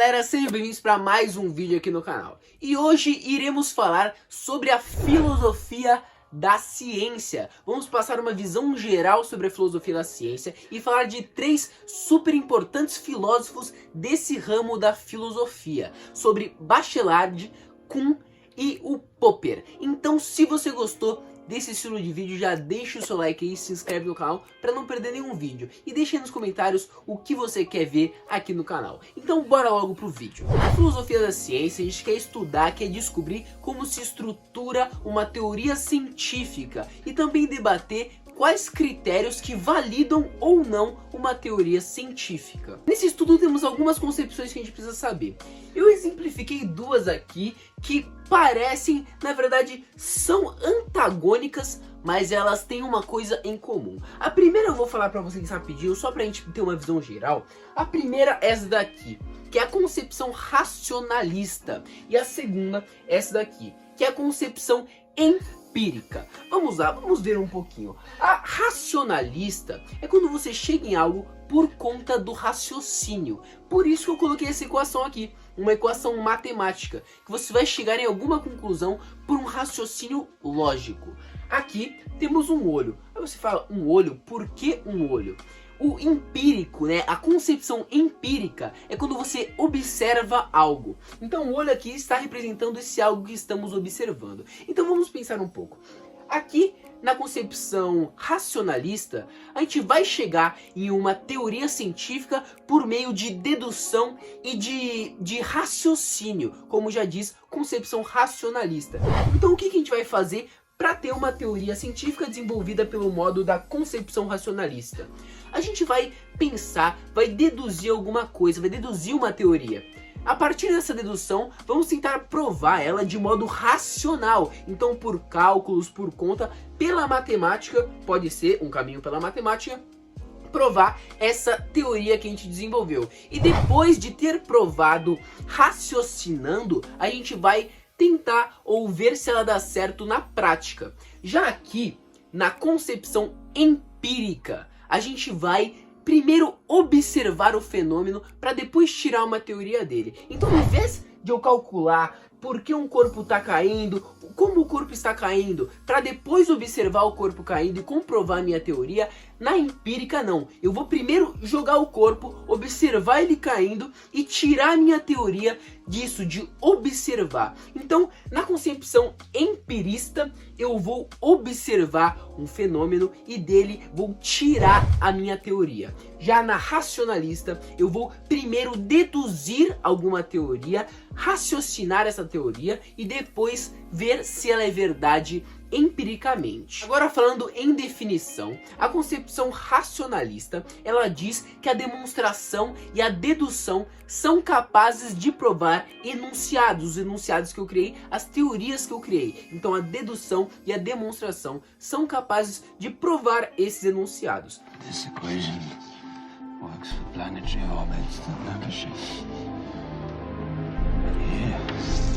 galera, sejam bem-vindos para mais um vídeo aqui no canal. E hoje iremos falar sobre a filosofia da ciência. Vamos passar uma visão geral sobre a filosofia da ciência e falar de três super importantes filósofos desse ramo da filosofia, sobre Bachelard, Kuhn e o Popper. Então, se você gostou desse estilo de vídeo, já deixa o seu like aí, se inscreve no canal para não perder nenhum vídeo. E deixa aí nos comentários o que você quer ver aqui no canal. Então bora logo pro vídeo. Na filosofia da ciência a gente quer estudar, quer descobrir como se estrutura uma teoria científica e também debater quais critérios que validam ou não uma teoria científica. Nesse estudo temos algumas concepções que a gente precisa saber. Eu exemplifiquei duas aqui que parecem, na verdade, são antagônicas, mas elas têm uma coisa em comum. A primeira eu vou falar pra vocês rapidinho, só pra gente ter uma visão geral. A primeira é essa daqui, que é a concepção racionalista. E a segunda é essa daqui, que é a concepção empírica. Vamos lá, vamos ver um pouquinho. A racionalista é quando você chega em algo por conta do raciocínio. Por isso que eu coloquei essa equação aqui, uma equação matemática, que você vai chegar em alguma conclusão por um raciocínio lógico. Aqui temos um olho. Aí você fala, um olho? Por que um olho? O empírico, né? A concepção empírica é quando você observa algo. Então o olho aqui está representando esse algo que estamos observando. Então vamos pensar um pouco. Aqui na concepção racionalista, a gente vai chegar em uma teoria científica por meio de dedução e de raciocínio, como já diz, concepção racionalista. Então o que a gente vai fazer para ter uma teoria científica desenvolvida pelo modo da concepção racionalista? A gente vai pensar, vai deduzir alguma coisa, vai deduzir uma teoria. A partir dessa dedução, vamos tentar provar ela de modo racional. Então, por cálculos, por conta, pela matemática, pode ser um caminho pela matemática, provar essa teoria que a gente desenvolveu. E depois de ter provado raciocinando, a gente vai tentar ou ver se ela dá certo na prática. Já aqui, na concepção empírica, a gente vai primeiro observar o fenômeno para depois tirar uma teoria dele. Então, em vez de eu calcular por que um corpo está caindo, como o corpo está caindo, para depois observar o corpo caindo e comprovar a minha teoria, na empírica não. Eu vou primeiro jogar o corpo, observar ele caindo e tirar a minha teoria disso, de observar. Então, na concepção empirista, eu vou observar um fenômeno e dele vou tirar a minha teoria. Já na racionalista, eu vou primeiro deduzir alguma teoria, raciocinar essa teoria e depois ver se ela é verdade empiricamente. Agora, falando em definição, a concepção racionalista, ela diz que a demonstração e a dedução são capazes de provar enunciados, os enunciados que eu criei, as teorias que eu criei. Então a dedução e a demonstração são capazes de provar esses enunciados. This equation works for planetary orbits that never shift. Yes.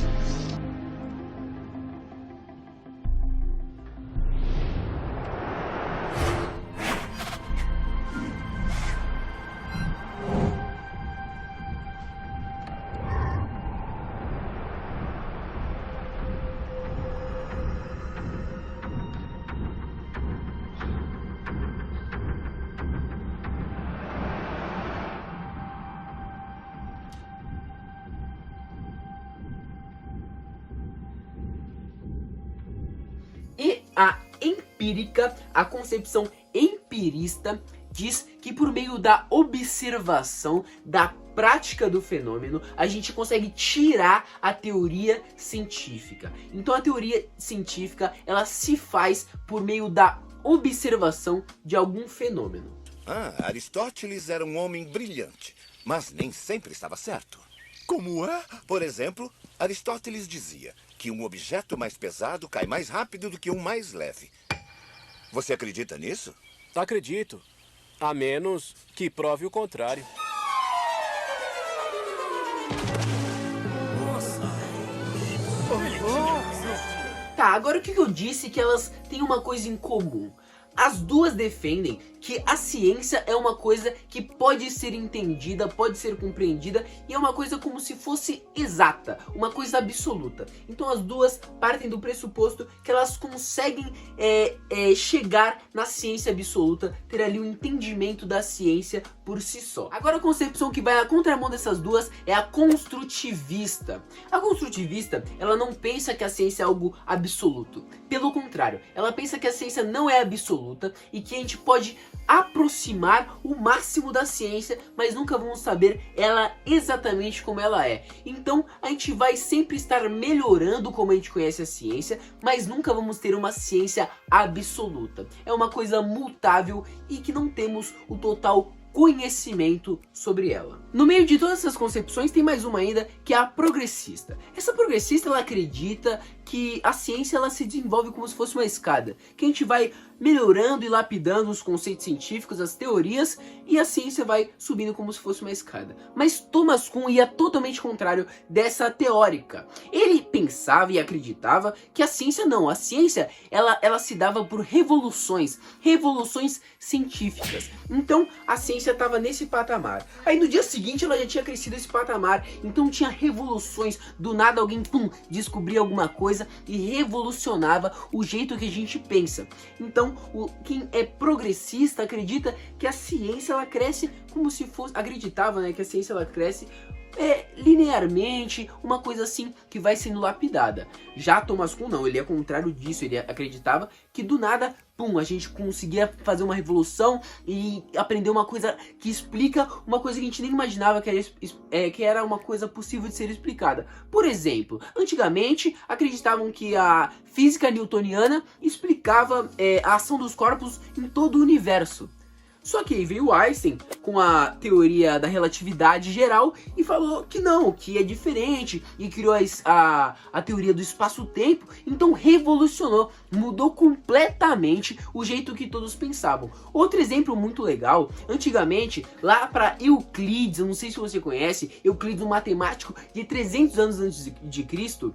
E a empírica, a concepção empirista, diz que por meio da observação, da prática do fenômeno, a gente consegue tirar a teoria científica. Então a teoria científica, ela se faz por meio da observação de algum fenômeno. Aristóteles era um homem brilhante, mas nem sempre estava certo. Como é? Por exemplo, Aristóteles dizia que um objeto mais pesado cai mais rápido do que um mais leve. Você acredita nisso? Acredito. A menos que prove o contrário. Tá, agora o que eu disse que elas têm uma coisa em comum? As duas defendem que a ciência é uma coisa que pode ser entendida, pode ser compreendida e é uma coisa como se fosse exata, uma coisa absoluta. Então as duas partem do pressuposto que elas conseguem chegar na ciência absoluta, ter ali o entendimento da ciência por si só. Agora a concepção que vai na contramão dessas duas é a construtivista. A construtivista, ela não pensa que a ciência é algo absoluto. Pelo contrário, ela pensa que a ciência não é absoluta e que a gente pode aproximar o máximo da ciência, mas nunca vamos saber ela exatamente como ela é. Então a gente vai sempre estar melhorando como a gente conhece a ciência, mas nunca vamos ter uma ciência absoluta. É uma coisa mutável e que não temos o total conhecimento sobre ela. No meio de todas essas concepções tem mais uma ainda, que é a progressista. Essa progressista, ela acredita que a ciência ela se desenvolve como se fosse uma escada, que a gente vai melhorando e lapidando os conceitos científicos, as teorias, e a ciência vai subindo como se fosse uma escada. Mas Thomas Kuhn ia totalmente contrário dessa teórica. Ele pensava e acreditava que a ciência não, a ciência ela se dava por revoluções científicas. Então a ciência estava nesse patamar. Aí no dia seguinte ela já tinha crescido esse patamar, então tinha revoluções, do nada alguém descobria alguma coisa e revolucionava o jeito que a gente pensa. Então quem é progressista acredita que a ciência ela cresce como se fosse, acreditava, né, que a ciência ela cresce linearmente, uma coisa assim que vai sendo lapidada. Já Thomas Kuhn não, ele é contrário disso, ele acreditava que do nada, pum, a gente conseguia fazer uma revolução e aprender uma coisa que explica uma coisa que a gente nem imaginava que era uma coisa possível de ser explicada. Por exemplo, antigamente acreditavam que a física newtoniana explicava a ação dos corpos em todo o universo. Só que aí veio Einstein com a teoria da relatividade geral e falou que não, que é diferente, e criou a teoria do espaço-tempo. Então revolucionou, mudou completamente o jeito que todos pensavam. Outro exemplo muito legal, antigamente, lá para Euclides, eu não sei se você conhece, Euclides, um matemático de 300 anos antes de Cristo,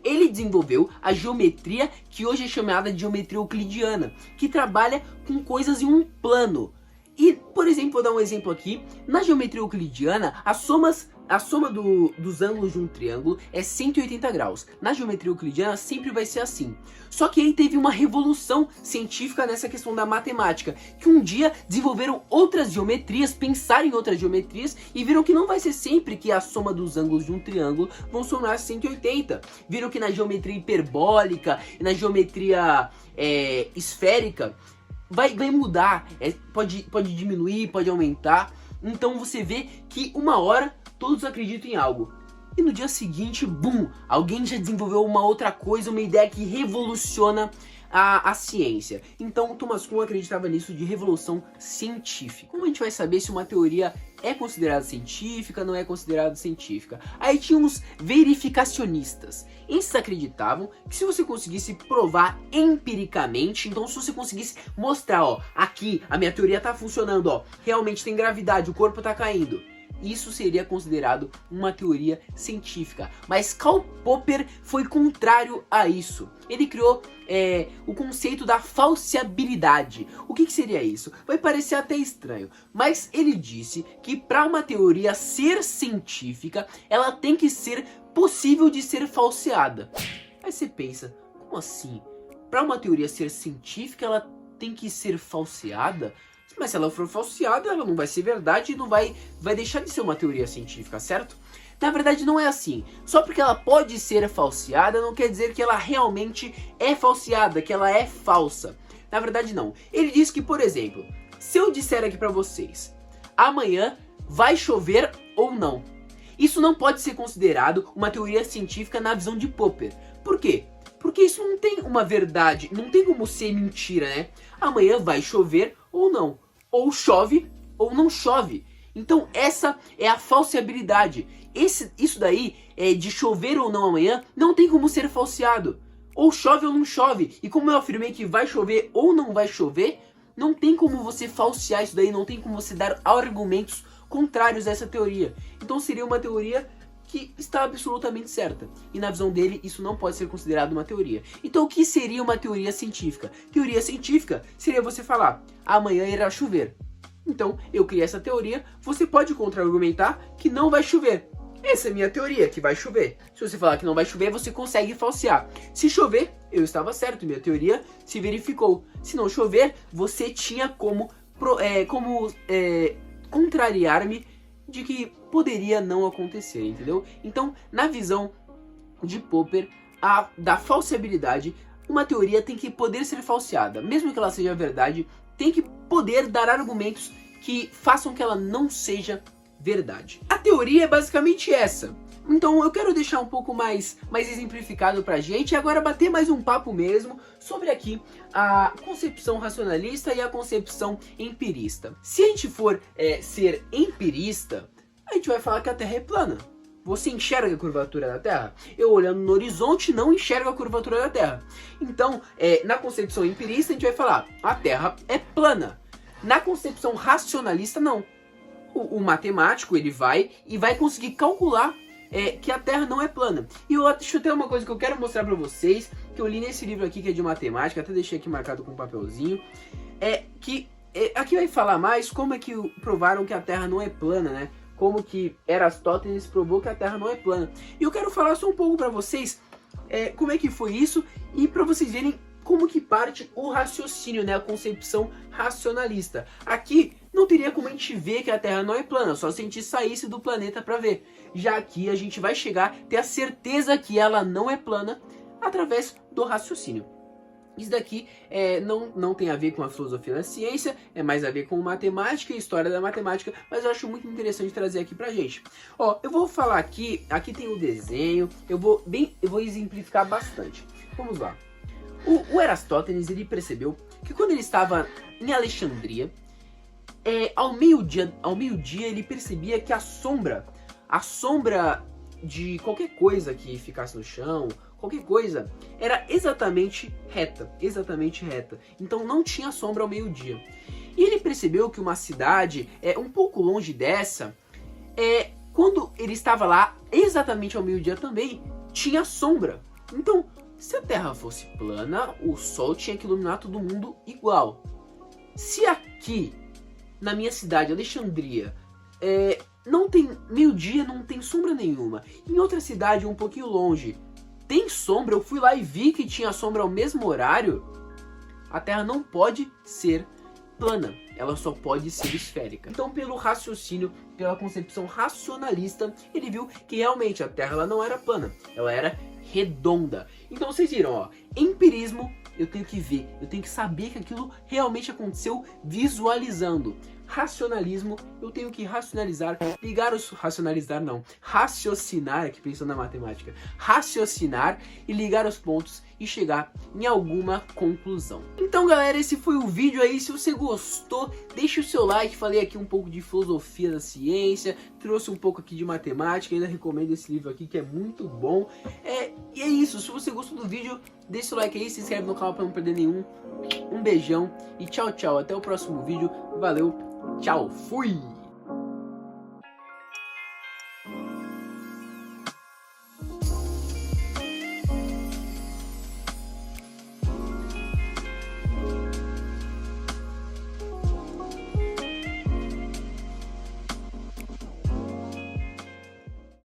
ele desenvolveu a geometria que hoje é chamada de geometria euclidiana, que trabalha com coisas em um plano. E, por exemplo, vou dar um exemplo aqui, na geometria euclidiana, a soma dos ângulos de um triângulo é 180 graus. Na geometria euclidiana sempre vai ser assim. Só que aí teve uma revolução científica nessa questão da matemática, que um dia desenvolveram outras geometrias, pensaram em outras geometrias e viram que não vai ser sempre que a soma dos ângulos de um triângulo vão somar 180. Viram que na geometria hiperbólica e na geometria esférica vai mudar, pode diminuir, pode aumentar. Então você vê que uma hora todos acreditam em algo e no dia seguinte, bum, alguém já desenvolveu uma outra coisa, uma ideia que revoluciona a ciência. Então Thomas Kuhn acreditava nisso, de revolução científica. Como a gente vai saber se uma teoria é considerada científica, não é considerada científica? Aí tinha uns verificacionistas. Esses acreditavam que se você conseguisse provar empiricamente, então se você conseguisse mostrar, ó, aqui a minha teoria tá funcionando, ó, realmente tem gravidade, o corpo tá caindo, isso seria considerado uma teoria científica. Mas Karl Popper foi contrário a isso. Ele criou o conceito da falseabilidade. O que seria isso? Vai parecer até estranho, mas ele disse que para uma teoria ser científica, ela tem que ser possível de ser falseada. Aí você pensa, como assim? Para uma teoria ser científica, ela tem que ser falseada? Mas se ela for falseada, ela não vai ser verdade e não vai deixar de ser uma teoria científica, certo? Na verdade não é assim. Só porque ela pode ser falseada não quer dizer que ela realmente é falseada, que ela é falsa. Na verdade não. Ele diz que, por exemplo, se eu disser aqui pra vocês, amanhã vai chover ou não, isso não pode ser considerado uma teoria científica na visão de Popper. Por quê? Porque isso não tem uma verdade, não tem como ser mentira, né? Amanhã vai chover ou não. Ou chove ou não chove. Então essa é a falseabilidade. Isso daí, de chover ou não amanhã, não tem como ser falseado. Ou chove ou não chove. E como eu afirmei que vai chover ou não vai chover, não tem como você falsear isso daí, não tem como você dar argumentos contrários a essa teoria. Então seria uma teoria que está absolutamente certa. E na visão dele, isso não pode ser considerado uma teoria. Então o que seria uma teoria científica? Teoria científica seria você falar, amanhã irá chover. Então eu criei essa teoria, você pode contra-argumentar que não vai chover. Essa é a minha teoria, que vai chover. Se você falar que não vai chover, você consegue falsear. Se chover, eu estava certo, minha teoria se verificou. Se não chover, você tinha como contrariar-me de que poderia não acontecer, entendeu? Então, na visão de Popper, da falseabilidade, uma teoria tem que poder ser falseada. Mesmo que ela seja verdade, tem que poder dar argumentos que façam que ela não seja verdade. A teoria é basicamente essa. Então eu quero deixar um pouco mais exemplificado pra gente e agora bater mais um papo mesmo sobre aqui a concepção racionalista e a concepção empirista. Se a gente for ser empirista, a gente vai falar que a Terra é plana. Você enxerga a curvatura da Terra? Eu olhando no horizonte não enxergo a curvatura da Terra. Então, na concepção empirista a gente vai falar a Terra é plana. Na concepção racionalista não. O matemático ele vai conseguir calcular que a Terra não é plana. E deixa eu ter uma coisa que eu quero mostrar pra vocês, que eu li nesse livro aqui que é de matemática, até deixei aqui marcado com um papelzinho, aqui vai falar mais como é que provaram que a Terra não é plana, né? Como que Aristóteles provou que a Terra não é plana. E eu quero falar só um pouco pra vocês como é que foi isso e pra vocês verem como que parte o raciocínio, né? A concepção racionalista. Aqui não teria como a gente ver que a Terra não é plana, só se a gente saísse do planeta para ver. Já aqui a gente vai ter a certeza que ela não é plana através do raciocínio. Isso daqui não tem a ver com a filosofia da ciência, é mais a ver com matemática e história da matemática, mas eu acho muito interessante trazer aqui pra gente. Ó, eu vou falar aqui tem o desenho, eu vou exemplificar bastante. Vamos lá. O Aristóteles, ele percebeu que quando ele estava em Alexandria, ao meio-dia ele percebia que a sombra de qualquer coisa que ficasse no chão, qualquer coisa, era exatamente reta. Então não tinha sombra ao meio-dia. E ele percebeu que uma cidade um pouco longe dessa, quando ele estava lá, exatamente ao meio-dia também, tinha sombra. Então, se a Terra fosse plana, o Sol tinha que iluminar todo mundo igual. Se aqui, na minha cidade, Alexandria, não tem meio-dia, não tem sombra nenhuma. Em outra cidade, um pouquinho longe, tem sombra, eu fui lá e vi que tinha sombra ao mesmo horário, a Terra não pode ser plana, ela só pode ser esférica. Então, pelo raciocínio, pela concepção racionalista, ele viu que realmente a Terra ela não era plana, ela era redonda. Então vocês viram, ó, empirismo, eu tenho que ver, eu tenho que saber que aquilo realmente aconteceu visualizando. Racionalismo, eu tenho que racionalizar, raciocinar, aqui pensando na matemática, raciocinar e ligar os pontos e chegar em alguma conclusão. Então galera, esse foi o vídeo aí, se você gostou, deixa o seu like, falei aqui um pouco de filosofia da ciência, trouxe um pouco aqui de matemática, ainda recomendo esse livro aqui que é muito bom. E é isso, se você gostou do vídeo, deixa o like aí, se inscreve no canal para não perder nenhum. Um beijão e tchau, tchau, até o próximo vídeo, valeu, tchau, fui!